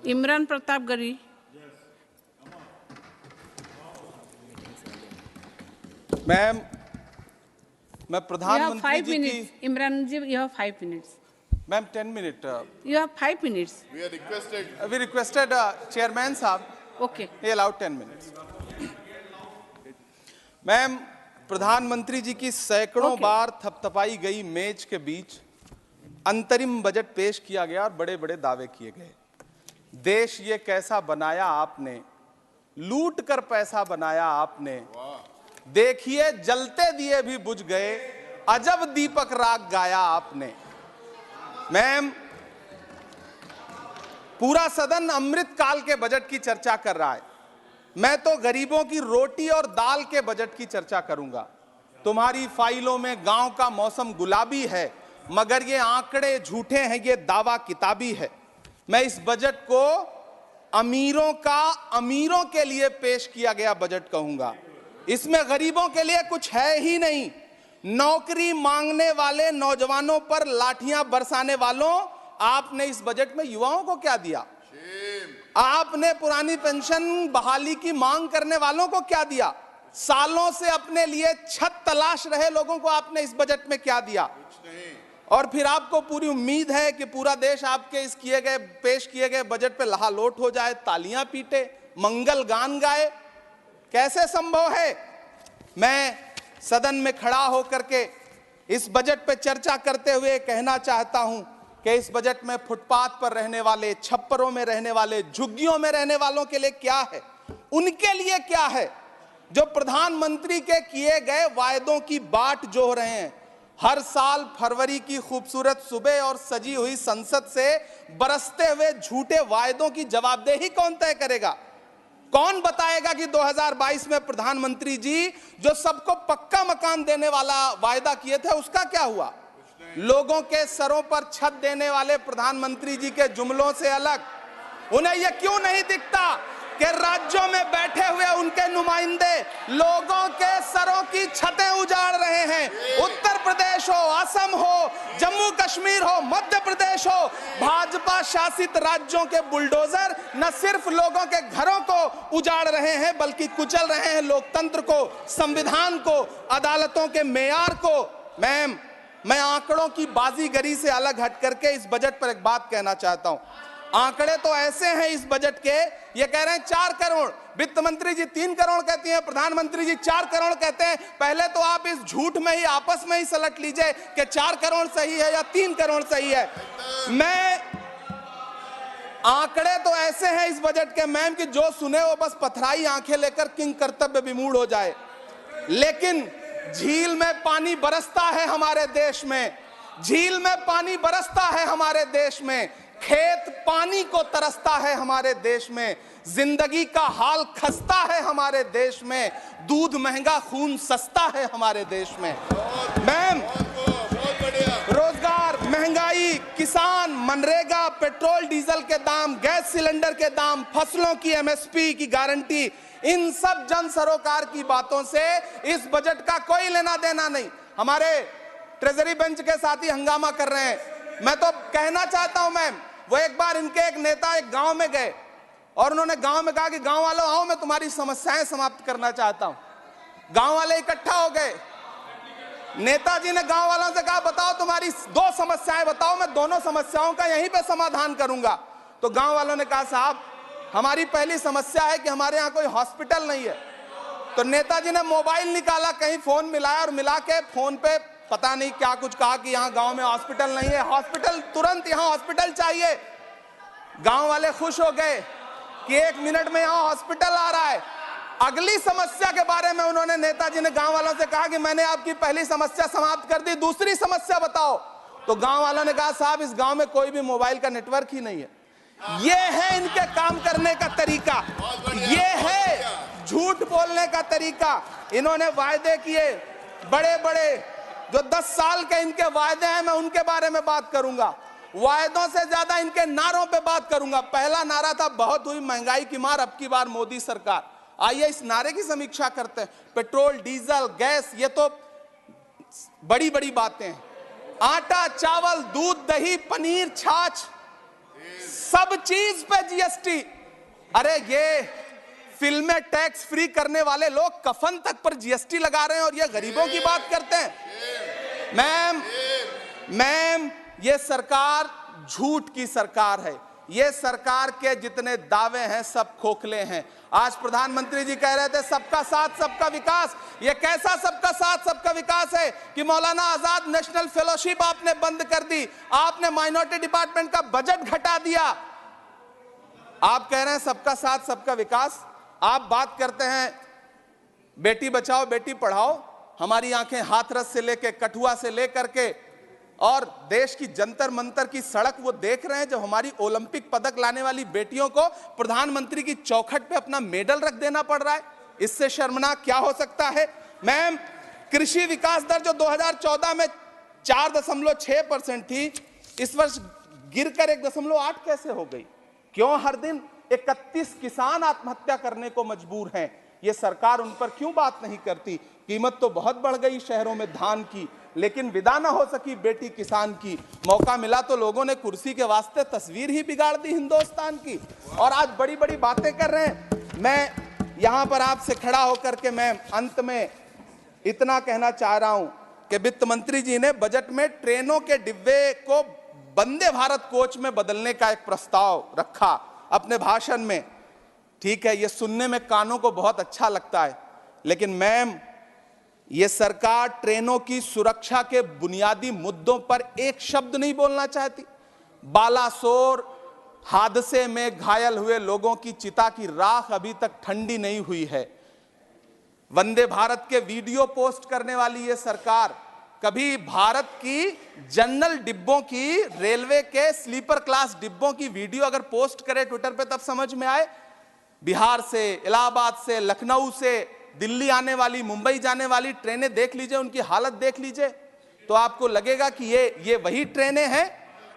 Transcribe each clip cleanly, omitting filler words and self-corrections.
इमरान प्रताप गरी। मैम, मैं प्रधानमंत्री जी की Imran ji, you have 5 minutes. Ma'am 10 minute You have 5 minutes. We requested chairman साहब Okay. he allowed 10 minutes. Ma'am, प्रधानमंत्री जी की सैकड़ों बार थपथपाई गई मेज के बीच अंतरिम बजट पेश किया गया और बड़े बड़े दावे किए गए। देश ये कैसा बनाया आपने, लूट कर पैसा बनाया आपने, देखिए जलते दिए भी बुझ गए, अजब दीपक राग गाया आपने। मैम, पूरा सदन अमृत काल के बजट की चर्चा कर रहा है, मैं तो गरीबों की रोटी और दाल के बजट की चर्चा करूंगा। तुम्हारी फाइलों में गांव का मौसम गुलाबी है, मगर ये आंकड़े झूठे हैं, ये दावा किताबी है। मैं इस बजट को अमीरों का अमीरों के लिए पेश किया गया बजट कहूंगा। इसमें गरीबों के लिए कुछ है ही नहीं। नौकरी मांगने वाले नौजवानों पर लाठियां बरसाने वालों, आपने इस बजट में युवाओं को क्या दिया? आपने पुरानी पेंशन बहाली की मांग करने वालों को क्या दिया? सालों से अपने लिए छत तलाश रहे लोगों को आपने इस बजट में क्या दिया? और फिर आपको पूरी उम्मीद है कि पूरा देश आपके इस पेश किए गए बजट पे लहालोट हो जाए, तालियां पीटे, मंगल गान गाए। कैसे संभव है? मैं सदन में खड़ा होकर के इस बजट पे चर्चा करते हुए कहना चाहता हूं कि इस बजट में फुटपाथ पर रहने वाले, छप्परों में रहने वाले, झुग्गियों में रहने वालों के लिए क्या है, उनके लिए क्या है जो प्रधानमंत्री के किए गए वायदों की बाट जोह रहे हैं। हर साल फरवरी की खूबसूरत सुबह और सजी हुई संसद से बरसते हुए झूठे वायदों की जवाबदेही कौन तय करेगा? कौन बताएगा कि 2022 में प्रधानमंत्री जी जो सबको पक्का मकान देने वाला वायदा किए थे उसका क्या हुआ? लोगों के सरों पर छत देने वाले प्रधानमंत्री जी के जुमलों से अलग उन्हें यह क्यों नहीं दिखता कि राज्यों में बैठे हुए उनके नुमाइंदे लोगों के सरों की छतें उजाड़ रहे हैं? उत्तर प्रदेश हो, असम हो, जम्मू कश्मीर हो, मध्य प्रदेश हो, भाजपा शासित राज्यों के बुलडोजर न सिर्फ लोगों के घरों को उजाड़ रहे हैं बल्कि कुचल रहे हैं लोकतंत्र को, संविधान को, अदालतों के मेयार को। मैम, मैं आंकड़ों की बाजीगरी से अलग हट करके इस बजट पर एक बात कहना चाहता हूं। आंकड़े तो ऐसे हैं इस बजट के, ये कह रहे हैं 4 करोड़, वित्त मंत्री जी 3 करोड़ कहती हैं, प्रधानमंत्री जी 4 करोड़ कहते हैं। पहले तो आप इस झूठ में ही आपस में ही सलट लीजिए कि 4 करोड़ सही है या 3 करोड़ सही है। मैं आंकड़े तो ऐसे हैं इस बजट के मैम कि जो सुने वो बस पथराई आंखें लेकर किंग कर्तव्य विमूढ़ हो जाए। लेकिन झील में पानी बरसता है हमारे देश में, झील में पानी बरसता है हमारे देश में, खेत पानी को तरसता है हमारे देश में, जिंदगी का हाल खस्ता है हमारे देश में, दूध महंगा खून सस्ता है हमारे देश में। मैम, रोजगार, महंगाई, किसान, मनरेगा, पेट्रोल डीजल के दाम, गैस सिलेंडर के दाम, फसलों की एमएसपी की गारंटी, इन सब जन सरोकार की बातों से इस बजट का कोई लेना देना नहीं। हमारे ट्रेजरी बेंच के साथी हंगामा कर रहे हैं। मैं तो कहना चाहता हूं मैम, वो एक बार इनके एक नेता एक गांव में गए और उन्होंने गांव में कहा कि गांव वालों आओ, मैं तुम्हारी समस्याएं समाप्त करना चाहता हूं। गांव वाले इकट्ठा हो गए। नेताजी ने गांव वालों से कहा बताओ तुम्हारी 2 समस्याएं बताओ, मैं दोनों समस्याओं का यहीं पे समाधान करूंगा। तो गांव वालों ने कहा साहब हमारी पहली समस्या है कि हमारे यहाँ कोई हॉस्पिटल नहीं है। तो नेताजी ने मोबाइल निकाला, कहीं फोन मिलाया और मिला के फोन पे पता नहीं क्या कुछ कहा कि यहाँ गांव में हॉस्पिटल नहीं है, हॉस्पिटल तुरंत, यहाँ हॉस्पिटल चाहिए। गांव वाले खुश हो गए कि 1 मिनट में यहाँ हॉस्पिटल आ रहा है। अगली समस्या के बारे में उन्होंने, नेताजी ने गांव वालों से कहा कि मैंने आपकी पहली समस्या समाप्त कर दी, दूसरी समस्या बताओ। तो गांव वालों ने कहा साहब इस गांव में कोई भी मोबाइल का नेटवर्क ही नहीं है। ये है इनके काम करने का तरीका, ये है झूठ बोलने का तरीका। इन्होंने वायदे किए बड़े बड़े, जो 10 साल के इनके वायदे हैं मैं उनके बारे में बात करूंगा। वायदों से ज्यादा इनके नारों पे बात करूंगा। पहला नारा था बहुत हुई महंगाई की मार, अब की बार मोदी सरकार। आइए इस नारे की समीक्षा करते हैं। पेट्रोल, डीजल, गैस, ये तो बड़ी बड़ी बातें हैं। आटा, चावल, दूध, दही, पनीर, छाछ, सब चीज पे जीएसटी। अरे ये फिल्में टैक्स फ्री करने वाले लोग कफन तक पर जीएसटी लगा रहे हैं और ये गरीबों की बात करते हैं। मैम ये सरकार झूठ की सरकार है। ये सरकार के जितने दावे हैं सब खोखले हैं। आज प्रधानमंत्री जी कह रहे थे सबका साथ सबका विकास। ये कैसा सबका साथ सबका विकास है कि मौलाना आजाद नेशनल फेलोशिप आपने बंद कर दी, आपने माइनॉरिटी डिपार्टमेंट का बजट घटा दिया। आप कह रहे हैं सबका साथ सबका विकास। आप बात करते हैं बेटी बचाओ बेटी पढ़ाओ। हमारी आंखें हाथरस से लेके कठुआ से लेकर के और देश की जंतर मंतर की सड़क वो देख रहे हैं जब हमारी ओलंपिक पदक लाने वाली बेटियों को प्रधानमंत्री की चौखट पे अपना मेडल रख देना पड़ रहा है। इससे शर्मनाक क्या हो सकता है। मैम कृषि विकास दर जो 2014 में 4.6% थी, इस वर्ष गिरकर 1.8 कैसे हो गई? क्यों हर दिन 31 किसान आत्महत्या करने को मजबूर हैं? ये सरकार उन पर क्यों बात नहीं करती? कीमत तो बहुत बढ़ गई शहरों में धान की, लेकिन विदा ना हो सकी बेटी किसान की। मौका मिला तो लोगों ने कुर्सी के वास्ते तस्वीर ही बिगाड़ दी हिंदुस्तान की, और आज बड़ी बड़ी बातें कर रहे हैं। मैं यहां पर आपसे खड़ा होकर के मैं अंत में इतना कहना चाह रहा हूं कि वित्त मंत्री जी ने बजट में ट्रेनों के डिब्बे को वंदे भारत कोच में बदलने का एक प्रस्ताव रखा अपने भाषण में। ठीक है, ये सुनने में कानों को बहुत अच्छा लगता है, लेकिन मैम ये सरकार ट्रेनों की सुरक्षा के बुनियादी मुद्दों पर एक शब्द नहीं बोलना चाहती। बालासोर हादसे में घायल हुए लोगों की चिता की राख अभी तक ठंडी नहीं हुई है। वंदे भारत के वीडियो पोस्ट करने वाली ये सरकार कभी भारत की जनरल डिब्बों की, रेलवे के स्लीपर क्लास डिब्बों की वीडियो अगर पोस्ट करे ट्विटर पे तब समझ में आए। बिहार से, इलाहाबाद से, लखनऊ से दिल्ली आने वाली, मुंबई जाने वाली ट्रेनें देख लीजिए, उनकी हालत देख लीजिए, तो आपको लगेगा कि ये वही ट्रेनें हैं।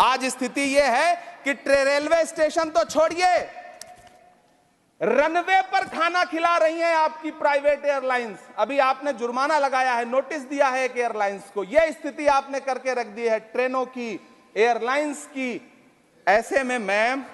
आज स्थिति ये है कि रेलवे स्टेशन तो छोड़िए, रनवे पर खाना खिला रही हैं आपकी प्राइवेट एयरलाइंस। अभी आपने जुर्माना लगाया है, नोटिस दिया है एक एयरलाइंस को। यह स्थिति आपने करके रख दी है ट्रेनों की, एयरलाइंस की। ऐसे में मैम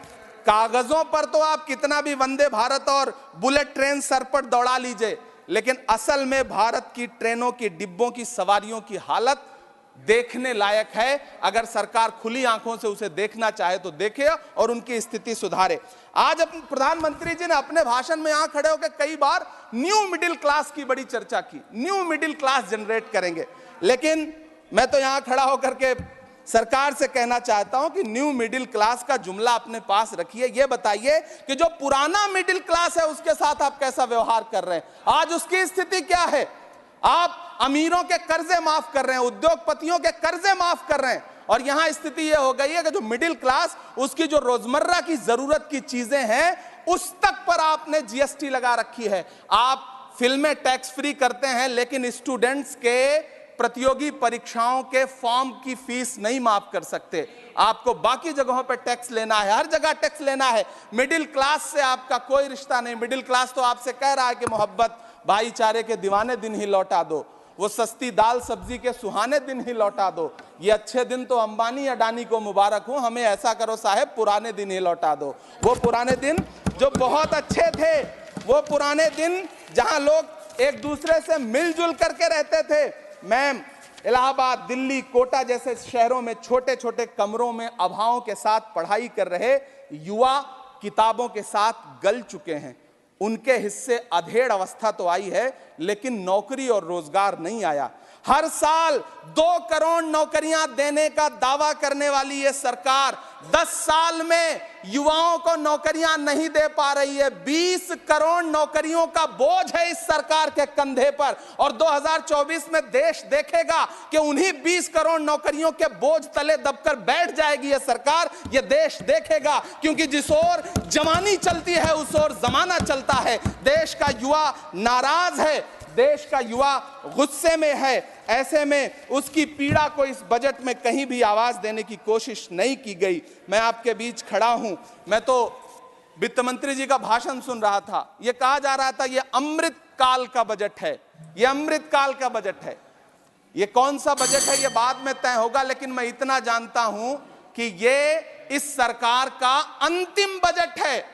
कागजों पर तो आप कितना भी वंदे भारत और बुलेट ट्रेन सर पर दौड़ा लीजिए, लेकिन असल में भारत की ट्रेनों की डिब्बों की सवारियों की हालत देखने लायक है। अगर सरकार खुली आंखों से उसे देखना चाहे तो देखे और उनकी स्थिति सुधारे। आज प्रधानमंत्री जी ने अपने भाषण में यहां खड़े होकर कई बार न्यू मिडिल क्लास की बड़ी चर्चा की, न्यू मिडिल क्लास जनरेट करेंगे। लेकिन मैं तो यहां खड़ा होकर के सरकार से कहना चाहता हूं कि न्यू मिडिल क्लास का जुमला अपने पास रखिए। यह बताइए कि जो पुराना मिडिल क्लास है उसके साथ आप कैसा व्यवहार कर रहे हैं। आज उसकी स्थिति क्या है? आप अमीरों के कर्जे माफ कर रहे हैं, उद्योगपतियों के कर्जे माफ कर रहे हैं, और यहां स्थिति यह हो गई है कि जो मिडिल क्लास, उसकी जो रोजमर्रा की जरूरत की चीजें हैं उस तक पर आपने जीएसटी लगा रखी है। आप फिल्में टैक्स फ्री करते हैं, लेकिन स्टूडेंट्स के प्रतियोगी परीक्षाओं के फॉर्म की फीस नहीं माफ कर सकते। आपको बाकी जगहों पर टैक्स लेना है, हर जगह टैक्स लेना है। मिडिल क्लास से आपका कोई रिश्ता नहीं। मिडिल क्लास तो आपसे कह रहा है कि मोहब्बत, भाईचारे के दीवाने दिन ही लौटा दो, वो सस्ती दाल सब्जी के सुहाने दिन ही लौटा दो। ये अच्छे दिन तो अंबानी अडानी को मुबारक हो, हमें ऐसा करो साहब पुराने दिन ही लौटा दो। वो पुराने दिन जो बहुत अच्छे थे, वो पुराने दिन जहां लोग एक दूसरे से मिलजुल करके रहते थे। मैम इलाहाबाद, दिल्ली, कोटा जैसे शहरों में छोटे छोटे कमरों में अभावों के साथ पढ़ाई कर रहे युवा किताबों के साथ गल चुके हैं। उनके हिस्से अधेड़ अवस्था तो आई है, लेकिन नौकरी और रोजगार नहीं आया। हर साल 2 करोड़ नौकरियां देने का दावा करने वाली ये सरकार 10 साल में युवाओं को नौकरियां नहीं दे पा रही है। 20 करोड़ नौकरियों का बोझ है इस सरकार के कंधे पर, और 2024 में देश देखेगा कि उन्हीं 20 करोड़ नौकरियों के बोझ तले दबकर बैठ जाएगी ये सरकार। ये देश देखेगा, क्योंकि जिस ओर जवानी चलती है उस ओर जमाना चलता है। देश का युवा नाराज है, देश का युवा गुस्से में है। ऐसे में उसकी पीड़ा को इस बजट में कहीं भी आवाज देने की कोशिश नहीं की गई। मैं आपके बीच खड़ा हूं, मैं तो वित्त मंत्री जी का भाषण सुन रहा था। यह कहा जा रहा था ये अमृत काल का बजट है, ये अमृत काल का बजट है। ये कौन सा बजट है ये बाद में तय होगा, लेकिन मैं इतना जानता हूं कि ये इस सरकार का अंतिम बजट है,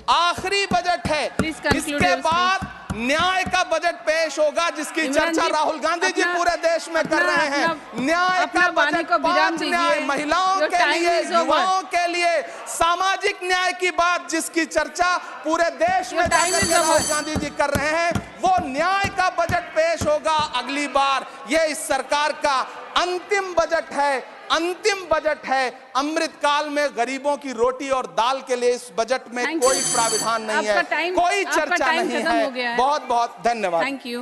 आखिरी बजट है। Please conclude इसके your बाद न्याय का बजट पेश होगा, जिसकी इमरान चर्चा जी, राहुल गांधी जी अपना- पूरे देश में कर रहे हैं। न्याय अपना का वाणी बजट, को विराम 5 न्याय, दीजिए। महिलाओं Your के time लिए, is over. युवाओं के लिए, सामाजिक न्याय की बात जिसकी चर्चा पूरे देश में Your time जाकर is के राहुल over. गांधी जी कर रहे हैं, वो न्याय का बजट पेश होगा अगली बार। ये इस सरकार का अंतिम बजट है, अंतिम बजट है। अमृतकाल में गरीबों की रोटी और दाल के लिए इस बजट में Thank you. कोई प्राविधान नहीं आपका है, time- कोई आपका चर्चा time नहीं खत्म है। हो गया है। बहुत बहुत धन्यवाद। Thank you.